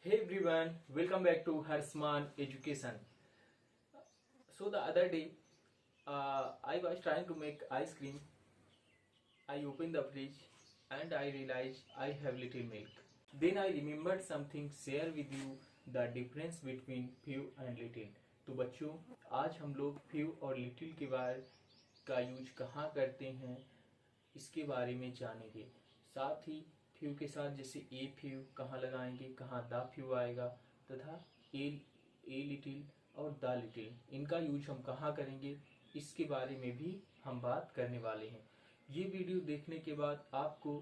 Hey everyone, welcome back to Harsman Education. So the other day, I was trying to make ice cream. I opened the fridge and I realized I have little milk. Then I remembered something, share with you the difference between few and little. तो बच्चों, आज हम लोग few और little के बारे का use कहाँ करते हैं इसके बारे में जानेंगे। साथ ही फ्यू के साथ जैसे ए फ्यू कहाँ लगाएंगे, कहाँ द फ्यू आएगा, तथा ए लिटिल और द लिटिल इनका यूज हम कहाँ करेंगे, इसके बारे में भी हम बात करने वाले हैं। ये वीडियो देखने के बाद आपको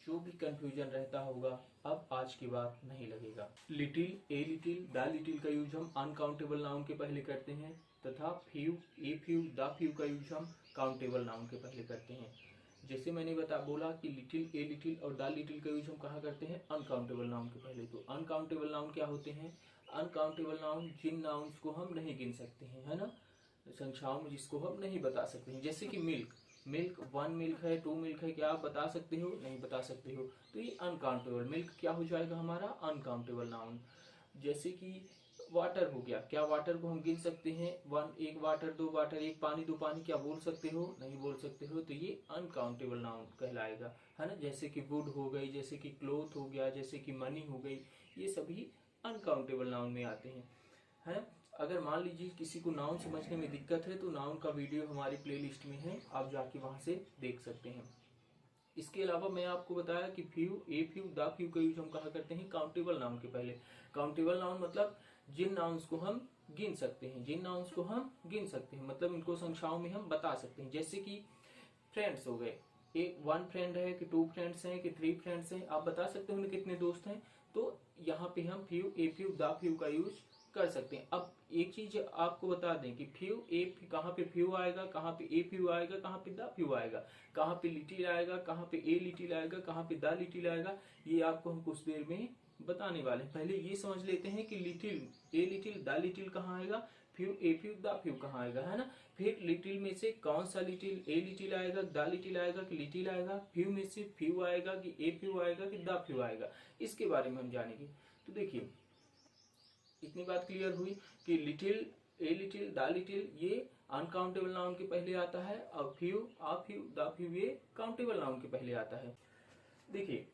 जो भी कंफ्यूजन रहता होगा अब आज के बाद नहीं लगेगा। Little, a little, the little का यूज हम अनकाउंटेबल नाउन के पहले करते हैं तथा few, a few, the few का यूज हम काउंटेबल नाउन के पहले करते हैं। जैसे मैंने बोला कि लिटिल, ए लिटिल और द लिटिल का यूज हम कहाँ करते हैं, अनकाउंटेबल नाउन के पहले। तो अनकाउंटेबल नाउन क्या होते हैं? अनकाउंटेबल नाउन जिन नाउन्स को हम नहीं गिन सकते हैं, है ना, संख्याओं में जिसको हम नहीं बता सकते हैं। जैसे कि मिल्क, मिल्क 1 मिल्क है, 2 मिल्क है, क्या आप बता सकते हो? नहीं बता सकते हो। तो ये अनकाउंटेबल, मिल्क क्या हो जाएगा हमारा? Uncountable noun. जैसे कि वाटर हो गया, क्या वाटर को हम गिन सकते हैं? 1 वाटर, 2 वाटर, 1 पानी, 2 पानी, क्या बोल सकते हो? नहीं बोल सकते हो। तो ये अनकाउंटेबल नाउन कहलाएगा, है ना। जैसे कि वुड हो गई, जैसे कि क्लोथ हो गया, जैसे कि मनी हो गई, ये सभी अनकाउंटेबल नाउन में आते हैं, है ना। अगर मान लीजिए किसी को नाउन समझने में दिक्कत है तो नाउन का वीडियो हमारी प्लेलिस्ट में है, आप जाके वहां से देख सकते हैं। इसके अलावा मैं आपको बताया कि few, a few, the few का यूज हम कहा करते हैं काउंटेबल नाउन के पहले। काउंटेबल नाउन मतलब जिन नाउन्स को हम गिन सकते हैं, जिन नाउन्स को हम गिन सकते हैं, मतलब इनको संख्याओं में हम बता सकते हैं। जैसे कि फ्रेंड्स हो गए, एक 1 फ्रेंड है कि 2 फ्रेंड्स हैं कि 3 फ्रेंड्स हैं, आप बता सकते हो कितने दोस्त हैं। तो यहाँ पे हम few, a few, the few का यूज कर सकते हैं। अब एक चीज आपको बता दें कि फ्यू, ए कहाँ पे फ्यू आएगा, कहाँ पे ए फ्यू आएगा, कहाँ पे द फ्यू आएगा, कहाँ पे लिटिल आएगा, कहाँ पे ए लिटिल आएगा, कहाँ पे द लिटिल आएगा, ये आपको हम कुछ देर में बताने वाले हैं। पहले ये समझ लेते हैं कि little, a little, the little कहाँ आएगा, few, a few, the few कहाँ आएगा, है ना। फिर लिटिल में से कौन सा लिटिल, ए लिटिल आएगा, द लिटिल आएगा कि लिटिल आएगा, फ्यू में से फ्यू आएगा कि ए फ्यू आएगा कि द फ्यू आएगा, इसके बारे में हम जानेंगे। तो देखिए इतनी बात क्लियर हुई कि little, a little, the little ये अनकाउंटेबल नाउन के पहले आता है, और few, uh few, the few ये काउंटेबल नाउन के पहले आता है। देखिए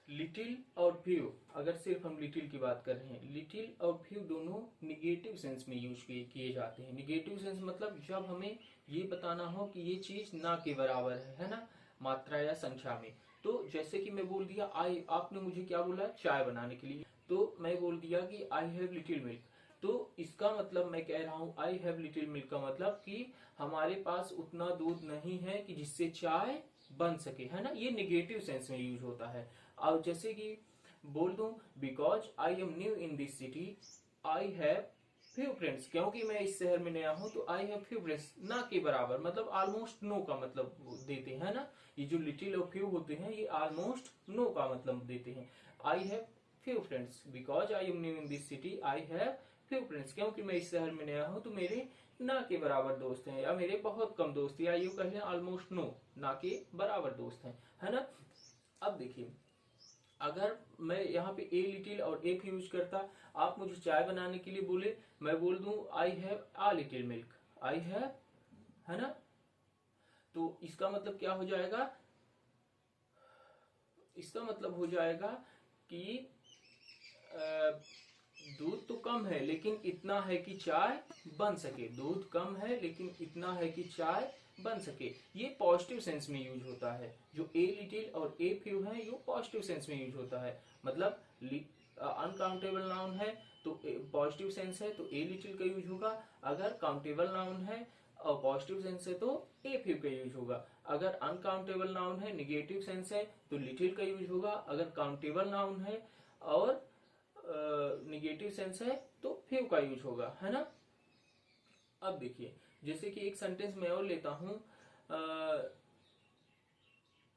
लिटिल और फ्यू, अगर सिर्फ हम लिटिल की बात कर रहे हैं, लिटिल और फ्यू दोनों निगेटिव सेंस में यूज किए जाते हैं। निगेटिव सेंस मतलब जब हमें ये बताना हो कि ये चीज ना के बराबर है ना, मात्रा या संख्या में। तो जैसे कि मैं बोल दिया आई, आपने मुझे क्या बोला, चाय बनाने के लिए, तो मैं बोल दिया कि आई हैव लिटिल मिल्क। तो इसका मतलब मैं कह रहा हूं आई हैव लिटिल मिल्क का मतलब कि हमारे पास उतना दूध नहीं है कि जिससे चाय बन सके, है ना। ये निगेटिव सेंस में यूज होता है। और जैसे कि बोल दूं because I am new in this city, I have few friends, क्योंकि मैं इस शहर में नया हूं तो आई हैव फ्यू फ्रेंड्स, ना के बराबर मतलब ऑलमोस्ट नो का मतलब देते हैं ना। ये जो लिटिल और फ्यू होते हैं ये ऑलमोस्ट नो का मतलब देते हैं। आई have few friends because I am new in this city, I have few friends, क्योंकि मैं इस शहर में नया हूं तो मेरे ना के बराबर दोस्त हैं, या मेरे बहुत कम दोस्त, या यूं कह लें ऑलमोस्ट नो, ना के बराबर दोस्त हैं, है ना। अब देखिए अगर मैं यहाँ पे ए लिटिल और ए यूज करता, आप मुझे चाय बनाने के लिए बोले, मैं बोल दूं I have uh little milk, I have, है ना। तो इसका मतलब क्या हो जाएगा, इसका मतलब हो जाएगा कि दूध तो कम है लेकिन इतना है कि चाय बन सके, दूध कम है लेकिन इतना है कि चाय बन सके। ये पॉजिटिव सेंस में यूज होता है। जो ए लिटिल और ए फ्यू है ये पॉजिटिव सेंस में यूज होता है, मतलब अनकाउंटेबल नाउन है तो पॉजिटिव सेंस है तो ए लिटिल का यूज होगा, अगर काउंटेबल नाउन है और पॉजिटिव सेंस है तो ए फ्यू का यूज होगा, अगर अनकाउंटेबल नाउन है निगेटिव सेंस है तो लिटिल का यूज होगा, अगर काउंटेबल नाउन है और निगेटिव सेंस है तो फ्यू का यूज होगा, है ना। अब देखिए जैसे कि एक सेंटेंस मैं और लेता हूं,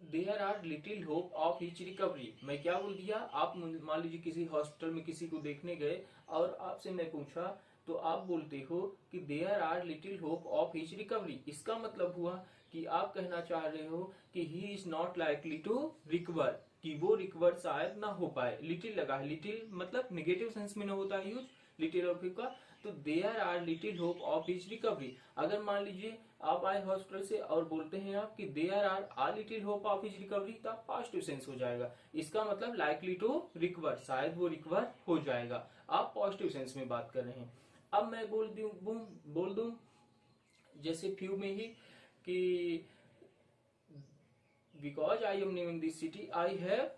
there are little hope of his recovery. मैं क्या बोल दिया, आप मान लीजिए किसी हॉस्पिटल में किसी को देखने गए और आपसे मैं पूछा तो आप बोलते हो कि there are little hope of his recovery. इसका मतलब हुआ कि आप कहना चाह रहे हो कि he is not likely to recover, कि वो रिकवर शायद ना हो पाए। लिटिल लगा है, लिटिल मतलब निगेटिव सेंस में ना होता है यूज लिटिल और फ्यू का। तो there are little hope of his recovery. अगर मान लीजिए आप आए हॉस्पिटल से और बोलते हैं आप कि there are little hope of his recovery, तब पॉजिटिव सेंस हो जाएगा। इसका मतलब लाइकली टू रिकवर, शायद वो रिकवर हो जाएगा। आप पॉजिटिव सेंस में बात कर रहे हैं। अब मैं बोल दूं जैसे फ्यू में ही कि because I am new in this city I have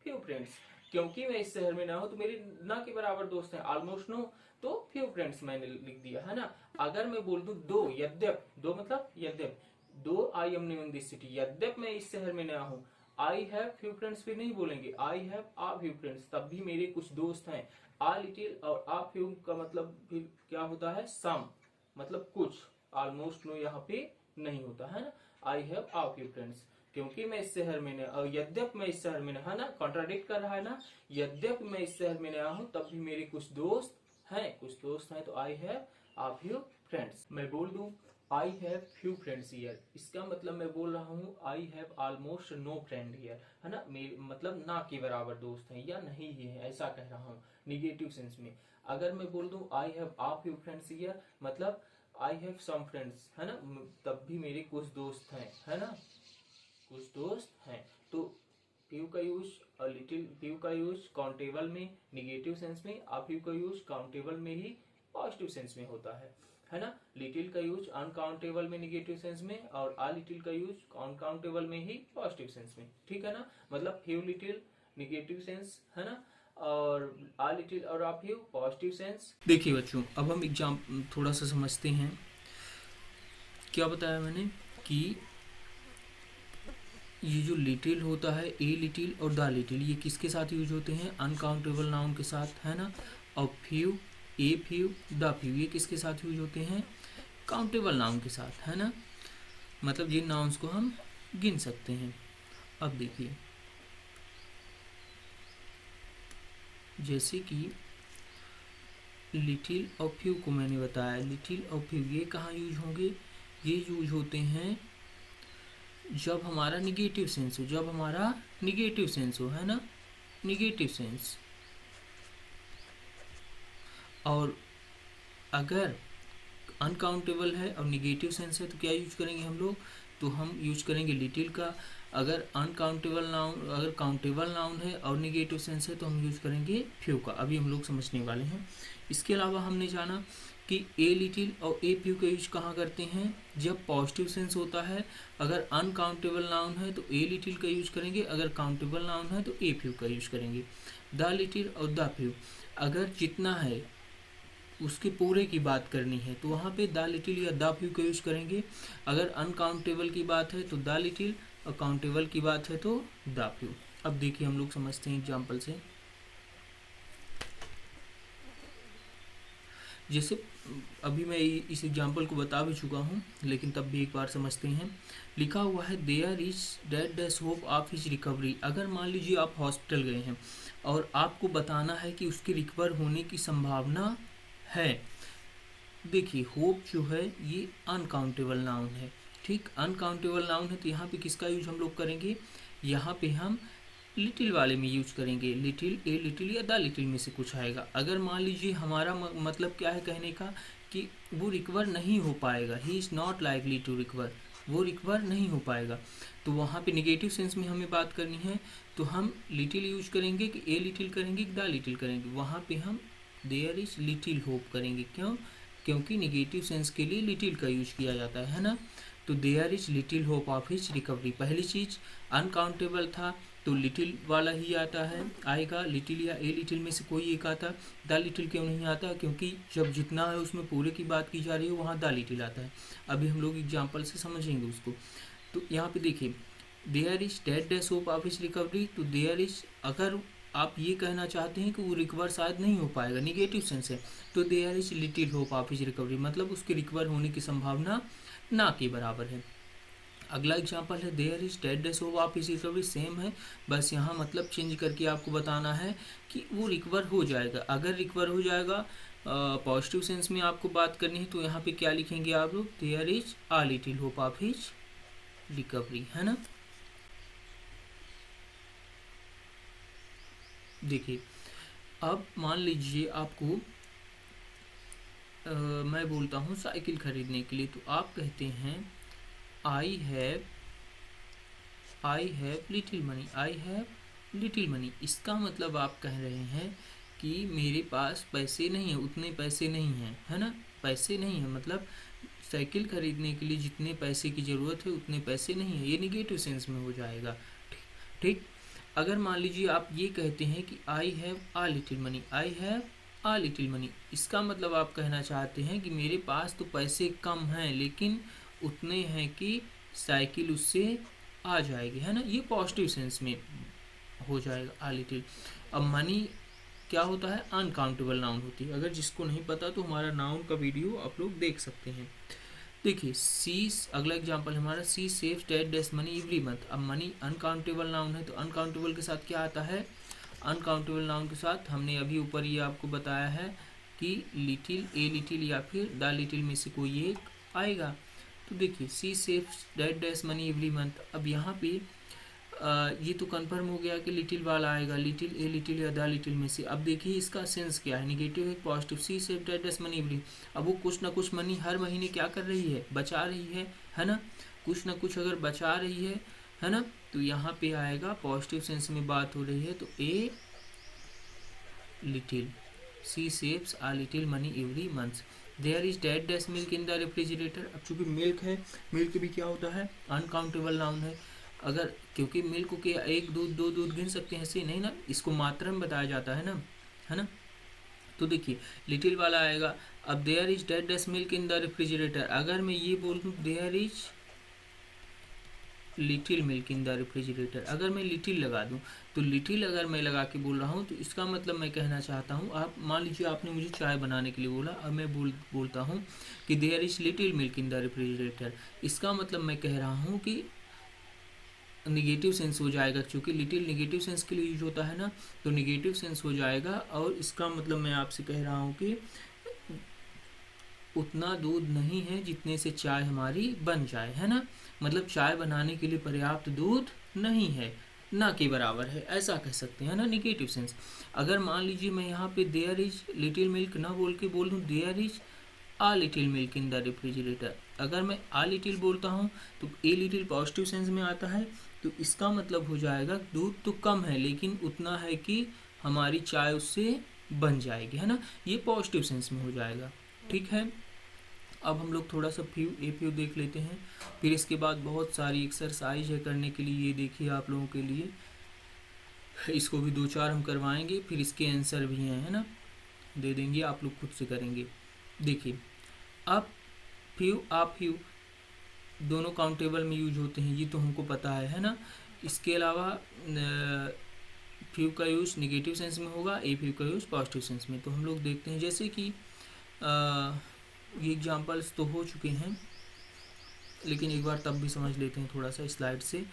few friends. क्योंकि मैं इस शहर में ना हूं तो मेरे ना के बराबर दोस्त हैं, ऑलमोस्ट नो, तो फ्यू फ्रेंड्स मैंने लिख दिया है ना। अगर मैं बोल दूं दो, यद्यप, दो मतलब यद्यप, though I am new in this city, यद्यप मैं इस शहर में नया हूं, आई हैव फ्यू फ्रेंड्स फिर नहीं बोलेंगे, आई हैव आ फ्यू फ्रेंड्स, तब भी मेरे कुछ दोस्त हैं। आ लिटिल और आ फ्यू का मतलब फिर क्या होता है, सम, मतलब कुछ, ऑलमोस्ट नो यहाँ पे नहीं होता है ना। आई हैव आ फ्यू फ्रेंड्स, क्योंकि मैं इस शहर में नया, और यद्यप मैं इस शहर में नया, है ना, कॉन्ट्राडिक्ट कर रहा है ना। यद्यप मैं इस शहर में नया हूं तब भी मेरे कुछ दोस्त हैं, तो I have a few friends. मैं बोल दूं I have few friends here, इसका मतलब मैं बोल रहा हूँ I have almost no friend here, है ना, मेरे मतलब ना के बराबर दोस्त हैं या नहीं ही है, ऐसा कह रहा हूँ निगेटिव सेंस में। अगर मैं बोल दूं I have a few friends here, मतलब आई हैव सम फ्रेंड्स, है ना, तब भी मेरे कुछ दोस्त हैं, है ना, कुछ दोस्त हैं। तो फ्यू का यूज और लिटिल, फ्यू का यूज काउंटेबल में निगेटिव सेंस में, आ फ्यू का यूज काउंटेबल में ही पॉजिटिव सेंस में होता है ना। लिटिल का यूज अनकाउंटेबल में निगेटिव सेंस में, और आ लिटिल का यूज अनकाउंटेबल में ही पॉजिटिव सेंस में, ठीक है ना। मतलब फ्यू लिटिल निगेटिव सेंस, है ना, और आ लिटिल और आ फ्यू पॉजिटिव सेंस। देखिए बच्चों, अब हम एग्जाम थोड़ा सा समझते हैं। क्या बताया मैंने कि ये जो लिटिल होता है, ए लिटिल और द लिटिल, ये किसके साथ यूज होते हैं, अनकाउंटेबल नाउन के साथ, है ना। और few, a few, the few, ये किसके साथ यूज होते हैं, काउंटेबल नाउन के साथ, है ना, मतलब जिन नाउन्स को हम गिन सकते हैं। अब देखिए, जैसे कि लिटिल और फ्यू को मैंने बताया, लिटिल और फ्यू ये कहाँ यूज होंगे, ये यूज होते हैं जब हमारा निगेटिव सेंस हो, जब हमारा निगेटिव सेंस हो, है ना, निगेटिव सेंस। और अगर अनकाउंटेबल है और निगेटिव सेंस है तो क्या यूज करेंगे हम लोग, तो हम यूज करेंगे लिटिल का। अगर अनकाउंटेबल नाउन, अगर काउंटेबल नाउन है और निगेटिव सेंस है तो हम यूज करेंगे फ्यू का। अभी हम लोग समझने वाले हैं। इसके अलावा हमने जाना कि ए लिटिल और ए फ्यू का यूज कहाँ करते हैं, जब पॉजिटिव सेंस होता है। अगर अनकाउंटेबल नाउन है तो ए लिटिल का यूज करेंगे, अगर काउंटेबल नाउन है तो ए फ्यू का यूज करेंगे। द लिटिल और द फ्यू, अगर जितना है उसके पूरे की बात करनी है तो वहाँ पे द लिटिल या द फ्यू का यूज करेंगे। अगर अनकाउंटेबल की बात है तो द लिटिल, और काउंटेबल की बात है तो द फ्यू। अब देखिए हम लोग समझते हैं एग्जाम्पल से। जैसे अभी मैं इस एग्जाम्पल को बता भी चुका हूँ, लेकिन तब भी एक बार समझते हैं। लिखा हुआ है there is dash dash hope of his recovery. अगर मान लीजिए आप हॉस्पिटल गए हैं और आपको बताना है कि उसके रिकवर होने की संभावना है। देखिए होप जो है ये अनकाउंटेबल नाउन है, ठीक, अनकाउंटेबल नाउन है, तो यहाँ पे किसका यूज हम लोग करेंगे, यहाँ पे हम लिटिल वाले में यूज करेंगे। लिटिल, ए लिटिल या द लिटिल में से कुछ आएगा। अगर मान लीजिए हमारा मतलब क्या है कहने का कि वो रिकवर नहीं हो पाएगा, he is not likely to recover, वो रिकवर नहीं हो पाएगा, तो वहाँ पे निगेटिव सेंस में हमें बात करनी है तो हम लिटिल यूज करेंगे कि ए लिटिल करेंगे कि द लिटिल करेंगे। वहाँ पे हम देयर इज लिटिल होप करेंगे। क्यों, क्योंकि निगेटिव सेंस के लिए लिटिल का यूज किया जाता है ना। तो there is little hope of his recovery, पहली चीज अनकाउंटेबल था तो लिटिल वाला ही आता है, आएगा, लिटिल या ए लिटिल में से कोई एक आता। द लिटिल क्यों नहीं आता, क्योंकि जब जितना है उसमें पूरे की बात की जा रही है वहाँ द लिटिल आता है। अभी हम लोग एग्जाम्पल से समझेंगे उसको। तो यहाँ पे देखिए there is dash dash hope of his recovery, तो देयर इज, अगर आप ये कहना चाहते हैं कि वो रिकवर शायद नहीं हो पाएगा, निगेटिव सेंस है, तो there is little hope of his recovery, मतलब उसके रिकवर होने की संभावना ना के बराबर है। अगला एग्जांपल है there is dash dash hope of his recovery, same है, बस यहाँ मतलब चेंज करके आपको बताना है कि वो रिकवर हो जाएगा। अगर रिकवर हो जाएगा पॉजिटिव सेंस में आपको बात करनी है तो यहाँ पे क्या लिखेंगे आप लोग, there is a little hope of his recovery, है ना। देखिए, अब मान लीजिए आपको मैं बोलता हूँ साइकिल खरीदने के लिए, तो आप कहते हैं आई हैव लिटिल मनी। इसका मतलब आप कह रहे हैं कि मेरे पास पैसे नहीं है, उतने पैसे नहीं हैं, है ना। पैसे नहीं है मतलब साइकिल खरीदने के लिए जितने पैसे की ज़रूरत है उतने पैसे नहीं है, ये निगेटिव सेंस में हो जाएगा। ठीक। अगर मान लीजिए आप ये कहते हैं कि आई हैव आ लिटिल मनी, इसका मतलब आप कहना चाहते हैं कि मेरे पास तो पैसे कम हैं लेकिन उतने हैं कि साइकिल उससे आ जाएगी, है ना। ये पॉजिटिव सेंस में हो जाएगा आ लिटिल। अब मनी क्या होता है, अनकाउंटेबल नाउन होती है। अगर जिसको नहीं पता तो हमारा नाउन का वीडियो आप लोग देख सकते हैं। देखिए सी, अगला एग्जांपल हमारा she saves dad dash money every month. अब मनी अनकाउंटेबल नाउन है तो अनकाउंटेबल के साथ क्या आता है, अनकाउंटेबल नाउन के साथ हमने अभी ऊपर ये आपको बताया है कि लिटिल, ए लिटिल या फिर द लिटिल में से कोई एक आएगा। तो देखिए she saves dad dash money every month. अब यहाँ पे ये तो कंफर्म हो गया कि लिटिल वाला आएगा, लिटिल, ए लिटिल या द लिटिल में से। अब देखिए इसका सेंस क्या है, निगेटिव है positive. She save dad dash money every, अब वो कुछ ना कुछ मनी हर महीने क्या कर रही है, बचा रही है ना। कुछ ना कुछ अगर बचा रही है ना, तो यहाँ पे आएगा पॉजिटिव सेंस में बात हो रही है, तो a little, she saves a little money every month. There is dash dash milk in the refrigerator. अब चूंकि मिल्क है, मिल्क भी क्या होता है, अनकाउंटेबल नाउन है। अगर क्योंकि मिल्क के एक दूध दो दूध गिन सकते हैं, ऐसे नहीं ना, इसको मात्रा में बताया जाता है ना। तो देखिए लिटिल वाला आएगा। अब there is dash dash milk in the refrigerator, अगर मैं ये बोल दूँ there is little milk in the refrigerator, अगर मैं लिटिल लगा दूं, तो लिटिल अगर मैं लगा के बोल रहा हूं तो इसका मतलब मैं कहना चाहता हूं, आप मान लीजिए आपने मुझे चाय बनाने के लिए बोला, अब मैं बोलता हूं कि there is little milk in the refrigerator, इसका मतलब मैं कह रहा हूं कि निगेटिव सेंस हो जाएगा, क्योंकि लिटिल निगेटिव सेंस के लिए यूज होता है ना, तो निगेटिव सेंस हो जाएगा। और इसका मतलब मैं आपसे कह रहा हूँ कि उतना दूध नहीं है जितने से चाय हमारी बन जाए, है ना। मतलब चाय बनाने के लिए पर्याप्त दूध नहीं है, ना के बराबर है, ऐसा कह सकते हैं ना, निगेटिव सेंस। अगर मान लीजिए मैं यहाँ पे देयर इज लिटिल मिल्क ना बोल के बोल दूँ there is a little milk in the refrigerator, अगर मैं आ लिटिल बोलता हूँ तो ए लिटिल पॉजिटिव सेंस में आता है, तो इसका मतलब हो जाएगा दूध तो कम है लेकिन उतना है कि हमारी चाय उससे बन जाएगी, है ना। ये पॉजिटिव सेंस में हो जाएगा। ठीक है, अब हम लोग थोड़ा सा फ्यू देख लेते हैं, फिर इसके बाद बहुत सारी एक्सरसाइज है करने के लिए। ये देखिए आप लोगों के लिए, इसको भी दो चार हम करवाएंगे, फिर इसके आंसर भी हैं, है ना, दे देंगे, आप लोग खुद से करेंगे। देखिए अब फ्यू दोनों काउंटेबल में यूज होते हैं, ये तो हमको पता है ना। इसके अलावा फ्यू का यूज निगेटिव सेंस में होगा, ए फ्यू का यूज पॉजिटिव सेंस में। तो हम लोग देखते हैं, जैसे कि ये एग्जांपल्स तो हो चुके हैं लेकिन एक बार तब भी समझ लेते हैं थोड़ा सा स्लाइड से।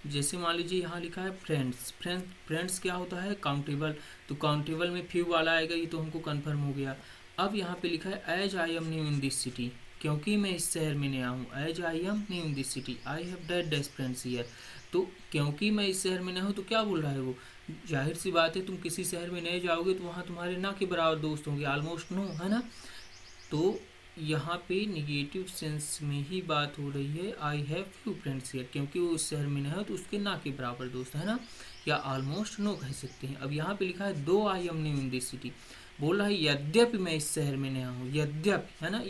जैसे मान लीजिए यहाँ लिखा है फ्रेंड्स क्या होता है, काउंटेबल, तो काउंटेबल में फ्यू वाला आएगा, ये तो हमको कन्फर्म हो गया। अब यहाँ पे लिखा है as I am new in this city, क्योंकि मैं इस शहर में नया हूँ, as I am new in this city I have dash dash friends here. तो क्योंकि मैं इस शहर में नया हूँ, तो क्या बोल रहा है वो, जाहिर सी बात है तुम किसी शहर में नए जाओगे तो वहाँ तुम्हारे ना के बराबर दोस्त होंगे, ऑलमोस्ट नो, है ना। तो यहाँ पे निगेटिव सेंस में ही बात हो रही है, आई हैव फ्यू फ्रेंड्स हियर, क्योंकि वो उस शहर में नहीं है तो उसके ना के बराबर दोस्त है ना, या ऑलमोस्ट नो कह सकते हैं। अब यहाँ पे लिखा है दो I am new in this city, बोल रहा है यद्यपि मैं इस शहर में नया हूँ, यद्यपि, है ना,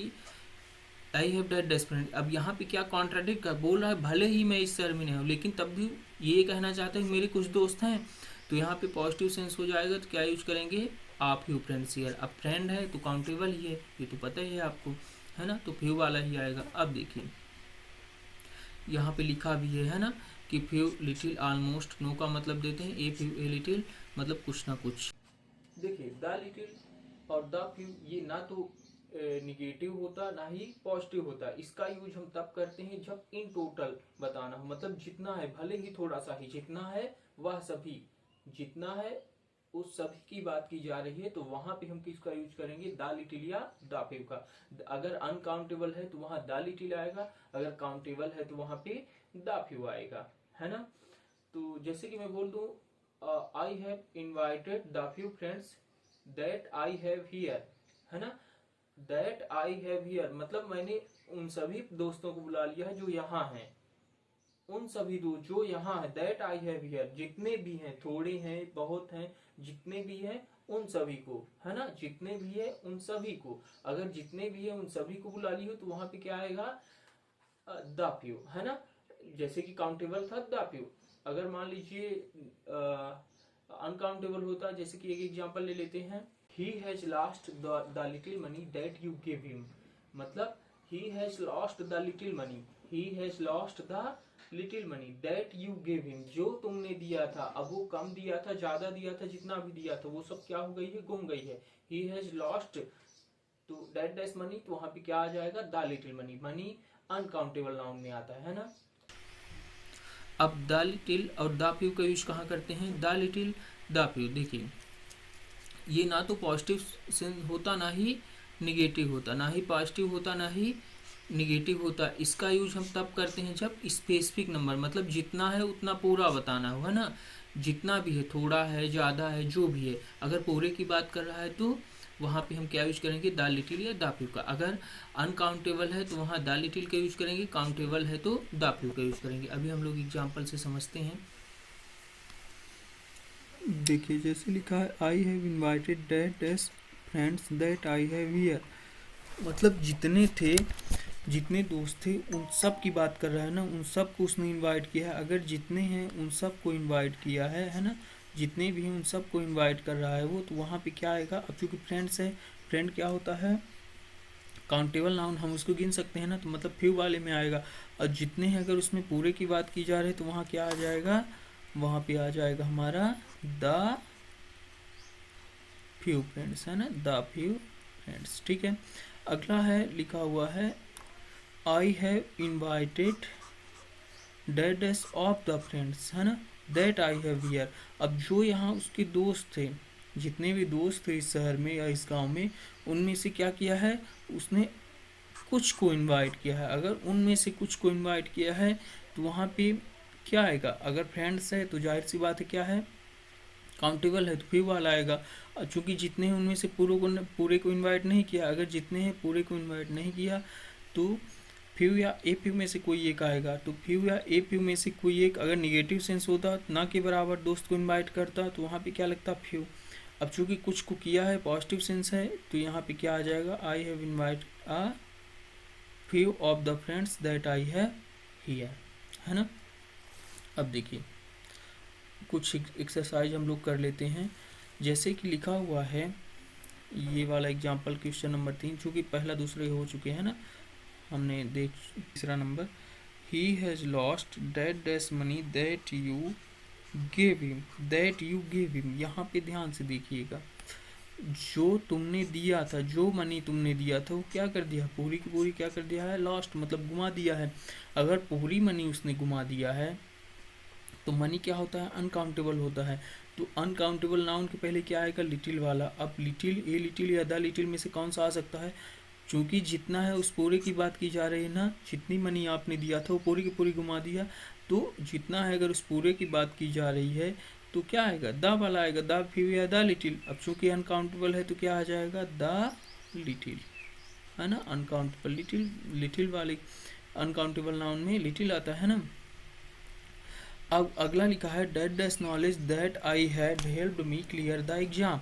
I have that best friend. अब यहाँ पे क्या कॉन्ट्राडिक्ट कर बोल रहा है, भले ही मैं इस शहर में नहीं हूँ लेकिन तब भी ये कहना चाहते हैं मेरे कुछ दोस्त हैं, तो यहाँ पे पॉजिटिव सेंस हो जाएगा, तो क्या यूज करेंगे, आप फ्यू फ्रेंड्स हियर। अब फ्रेंड है तो काउंटेबल ही है, ये तो पता ही है आपको, है ना, तो फ्यू वाला ही आएगा। अब देखिए यहाँ पे लिखा भी है ना, कि फ्यू लिटिल ऑलमोस्ट, नो का मतलब देते हैं, ए फ्यू ए लिटिल मतलब कुछ ना कुछ। देखिए द लिटिल और द फ्यू ये ना तो निगेटिव होता ना ही पॉजिटिव होता, इसका यूज हम तब करते हैं जब इन टोटल बताना हो, मतलब जितना है, भले ही थोड़ा सा ही, जितना है वह सभी, जितना है उस सभी की बात की जा रही है, तो वहां पे हम किसका यूज करेंगे, द लिटिल या द फ्यू का। अगर अनकाउंटेबल है तो वहां द लिटिल आएगा, अगर काउंटेबल है तो वहां पे द फ्यू आएगा, है ना। तो जैसे कि मैं बोल दूं I have invited the few friends that I have here, है ना। दैट आई हैव हियर मतलब मैंने उन सभी दोस्तों को बुला लिया है जो यहाँ हैं, उन सभी दोस्त जो यहाँ है। दैट आई हैव हियर जितने भी हैं, थोड़े हैं बहुत हैं, जितने भी हैं उन सभी को, है ना, जितने भी है उन सभी को। अगर जितने भी है उन सभी को बुला ली हो तो वहां पे क्या आएगा, द फ्यू, है ना। जैसे कि काउंटेबल था द फ्यू, अगर मान लीजिए अनकाउंटेबल होता, जैसे कि एक एग्जांपल ले लेते हैं, he has lost the little money that you give him, मतलब he has lost the little money, he has lost the little money that you give him, जो तुमने दिया था। अब वो कम दिया था, ज्यादा दिया था, जितना भी दिया था वो सब क्या हो गई है, गुम गई है। ही हैज लॉस्ट तो दैट डैश मनी, तो वहां पे क्या आ जाएगा, the little money. Money uncountable noun में आता है ना। अब द लिटिल और द फ्यू का यूज कहाँ करते हैं, द लिटिल द फ्यू। देखिए ये ना तो पॉजिटिव सेंस होता ना ही निगेटिव होता, ना ही पॉजिटिव होता ना ही निगेटिव होता। इसका यूज हम तब करते हैं जब स्पेसिफिक नंबर, मतलब जितना है उतना पूरा बताना हो, है ना। जितना भी है, थोड़ा है, ज़्यादा है, जो भी है, अगर पूरे की बात कर रहा है तो वहाँ पे हम क्या यूज करेंगे, द लिटिल या द फ्यू का। अगर अनकाउंटेबल है तो वहाँ द लिटिल का यूज करेंगे, काउंटेबल है तो द फ्यू का यूज करेंगे। अभी हम लोग एग्जाम्पल से समझते हैं। देखिए जैसे लिखा है, I have invited that S friends that I have here, मतलब जितने थे, जितने दोस्त थे उन सब की बात कर रहा है ना, उन सब को उसने इनवाइट किया है। अगर जितने हैं उन सब को इनवाइट किया है ना, जितने भी हैं उन सब को इनवाइट कर रहा है वो, तो वहाँ पे क्या आएगा। अब चूंकि फ्रेंड्स है, फ्रेंड क्या होता है, काउंटेबल नाउन, हम उसको गिन सकते हैं ना, तो मतलब फ्यू वाले में आएगा। और जितने हैं अगर उसमें पूरे की बात की जा रही है तो वहाँ क्या आ जाएगा, वहाँ पे आ जाएगा हमारा द फ्यू फ्रेंड्स, है ना, द फ्यू फ्रेंड्स। ठीक है, अगला है लिखा हुआ है, I have invited that dash of the friends, है ना, दैट आई हैव हियर। अब जो यहाँ उसके दोस्त थे, जितने भी दोस्त थे इस शहर में या इस गांव में, उनमें से क्या किया है, उसने कुछ को इनवाइट किया है। अगर उनमें से कुछ को इनवाइट किया है तो वहाँ पे क्या आएगा, अगर फ्रेंड्स है तो जाहिर सी बात है क्या है, काउंटेबल है तो फ्यू वाला आएगा। और चूंकि जितने हैं उनमें से पूरे को इनवाइट नहीं किया, अगर जितने हैं पूरे को इनवाइट नहीं किया तो फ्यू या ए फ्यू में से कोई एक आएगा। तो फ्यू या ए फ्यू में से कोई एक अगर निगेटिव सेंस होता, ना के बराबर दोस्त को इनवाइट करता, तो वहाँ पे क्या लगता, फ्यू। अब चूंकि कुछ को किया है, पॉजिटिव सेंस है, तो यहाँ पे क्या आ जाएगा, I have invite a few of the friends that I have here, है ना। अब देखिए कुछ एक्सरसाइज हम लोग कर लेते हैं। जैसे कि लिखा हुआ है ये वाला एग्जाम्पल क्वेश्चन नंबर 3, चूँकि पहला दूसरे हो चुके हैं ना, हमने देख तीसरा number, he has lost that dash money that you gave him, that you gave him. यहाँ पे ध्यान से देखिएगा, जो तुमने दिया था, जो मनी तुमने दिया था वो क्या कर दिया, पूरी की पूरी क्या कर दिया है, लॉस्ट मतलब गुमा दिया है। अगर पूरी मनी उसने गुमा दिया है तो मनी क्या होता है, अनकाउंटेबल होता है। तो अनकाउंटेबल नाउन के पहले क्या आएगा, लिटिल वाला। अब लिटिल, ए लिटिल या द लिटिल में से कौन सा आ सकता है, चूंकि जितना है उस पूरे की बात की जा रही है ना, जितनी मनी आपने दिया था वो पूरी की पूरी घुमा दिया, तो जितना है अगर उस पूरे की बात की जा रही है तो क्या आएगा, द वाला आएगा, द फ्यू या द लिटिल। अब चूंकि अनकाउंटेबल है तो क्या आ जाएगा, द लिटिल, है ना, अनकाउंटेबल लिटिल, लिटिल वाले अनकाउंटेबल नाउन में लिटिल आता है ना। अब अगला लिखा है, dash dash knowledge that I had helped me clear the exam.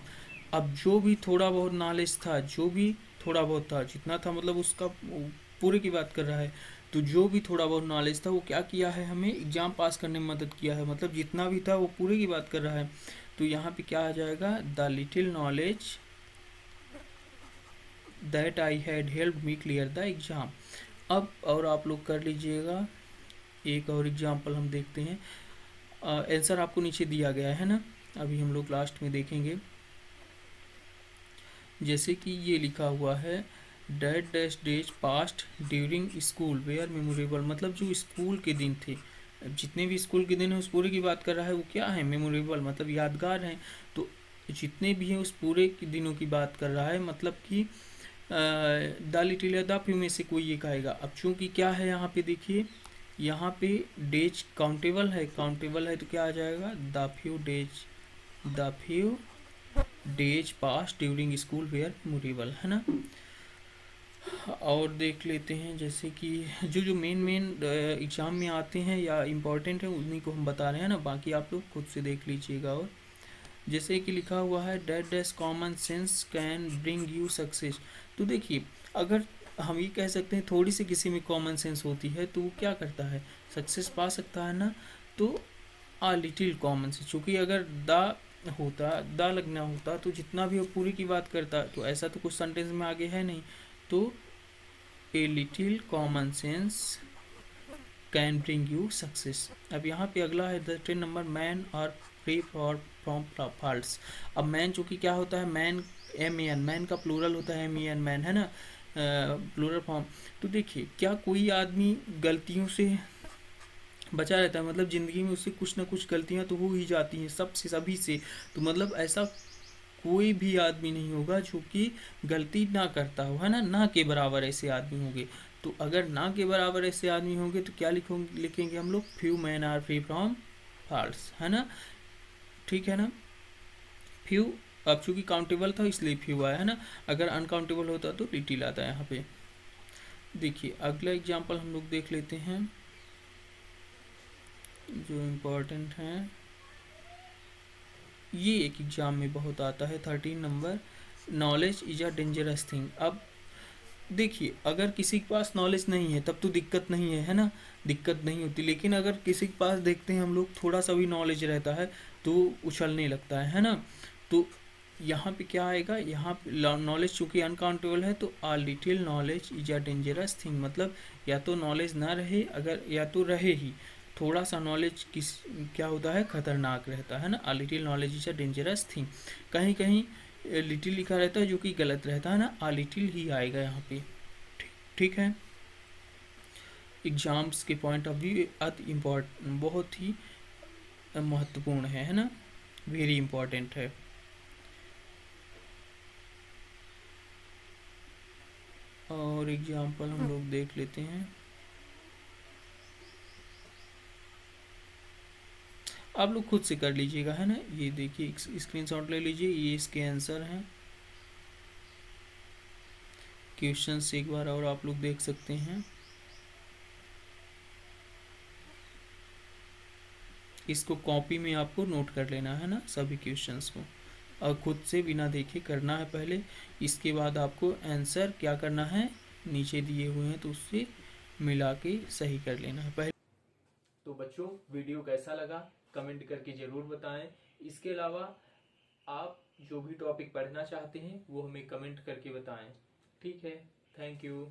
अब जो भी थोड़ा बहुत नॉलेज था, जो भी थोड़ा बहुत था, जितना था मतलब उसका पूरे की बात कर रहा है, तो जो भी थोड़ा बहुत नॉलेज था वो क्या किया है, हमें एग्जाम पास करने में मदद किया है, मतलब जितना भी था वो पूरे की बात कर रहा है। तो यहाँ पे क्या आ जाएगा, the little knowledge that I had helped me clear the exam. अब और आप लोग कर लीजिएगा, एक और एग्जाम्पल हम देखते हैं। आंसर आपको नीचे दिया गया है ना, अभी हम लोग लास्ट में देखेंगे। जैसे कि ये लिखा हुआ है, dash dash days past during school were memorable, मतलब जो स्कूल के दिन थे, जितने भी स्कूल के दिन है उस पूरे की बात कर रहा है, वो क्या है, मेमोरेबल मतलब यादगार हैं। तो जितने भी हैं उस पूरे के दिनों की बात कर रहा है, मतलब कि द लिटिल या द फ्यू में से कोई एक आएगा। अब चूंकि क्या है यहाँ पे देखिए, यहाँ पे डेज काउंटेबल है, काउंटेबल है तो क्या आ जाएगा, the few days pass during school were memorable, है ना। और देख लेते हैं जैसे कि जो जो मेन एग्ज़ाम में आते हैं या इम्पोर्टेंट है उन्हीं को हम बता रहे हैं ना, बाकी आप लोग खुद से देख लीजिएगा। और जैसे कि लिखा हुआ है dash dash common sense can bring you success. तो देखिए, अगर हम ये कह सकते हैं थोड़ी सी किसी में कॉमन सेंस होती है तो वो क्या करता है, सक्सेस पा सकता है ना। तो आ लिटिल कॉमन सेंस, चूँकि अगर दा लगना होता तो जितना भी वो पूरी की बात करता, तो ऐसा तो कुछ सेंटेंस में आगे है नहीं। तो a little common sense can bring you success. अब यहाँ पे अगला है the 10 number, men are free for from faults. अब मैन चूँकि क्या होता है, मैन MEN, मैन का प्लूरल होता है MEN, मैन, है ना, प्लूरल फॉर्म। तो देखिए, क्या कोई आदमी गलतियों से बचा रहता है, मतलब ज़िंदगी में उससे कुछ ना कुछ गलतियाँ तो हो ही जाती हैं, सबसे, सभी से। तो मतलब ऐसा कोई भी आदमी नहीं होगा जो कि गलती ना करता हो, है ना, ना के बराबर ऐसे आदमी होंगे। तो अगर ना के बराबर ऐसे आदमी होंगे तो क्या लिखेंगे हम लोग, few men are free from faults, है ना, ठीक है ना। फ्यू, अब चूंकि काउंटेबल था इसलिए फ्यू आया, है ना, अगर अनकाउंटेबल होता तो लिटिल आता है यहाँ पे। देखिए अगला एग्जाम्पल हम लोग देख लेते हैं जो इम्पोर्टेंट है, ये एक एग्जाम में बहुत आता है, 13 number, knowledge is a dangerous thing. अब देखिए, अगर किसी के पास नॉलेज नहीं है तब तो दिक्कत नहीं है ना, दिक्कत नहीं होती। लेकिन अगर किसी के पास देखते हैं हम लोग थोड़ा सा भी नॉलेज रहता है तो उछलने लगता है ना। तो यहाँ पे क्या आएगा, यहाँ पे नॉलेज चूँकि अनकाउंटेबल है तो आ little knowledge is a dangerous thing, मतलब या तो नॉलेज ना रहे, अगर या तो रहे ही थोड़ा सा नॉलेज किस क्या होता है, खतरनाक रहता है ना। आ little knowledge is a dangerous thing, कहीं कहीं लिटिल लिखा रहता है जो कि गलत रहता है ना, आ लिटिल ही आएगा यहाँ पे, ठीक है। एग्जाम्स के पॉइंट ऑफ व्यू अति इम्पोर्टेंट, बहुत ही महत्वपूर्ण है ना, वेरी इंपॉर्टेंट है। और एग्जाम्पल हम लोग देख लेते हैं, आप लोग खुद से कर लीजिएगा, है ना। ये देखिए स्क्रीनशॉट ले लीजिए, ये इसके आंसर हैं, क्वेश्चंस एक बार और आप लोग देख सकते हैं। इसको कॉपी में आपको नोट कर लेना है ना, सभी क्वेश्चंस को, और खुद से बिना देखे करना है पहले। इसके बाद आपको आंसर क्या करना है, नीचे दिए हुए हैं तो उससे मिला के सही कर लेना है पहले। तो बच्चों, वीडियो कैसा लगा कमेंट करके ज़रूर बताएं। इसके अलावा आप जो भी टॉपिक पढ़ना चाहते हैं वो हमें कमेंट करके बताएं। ठीक है, थैंक यू।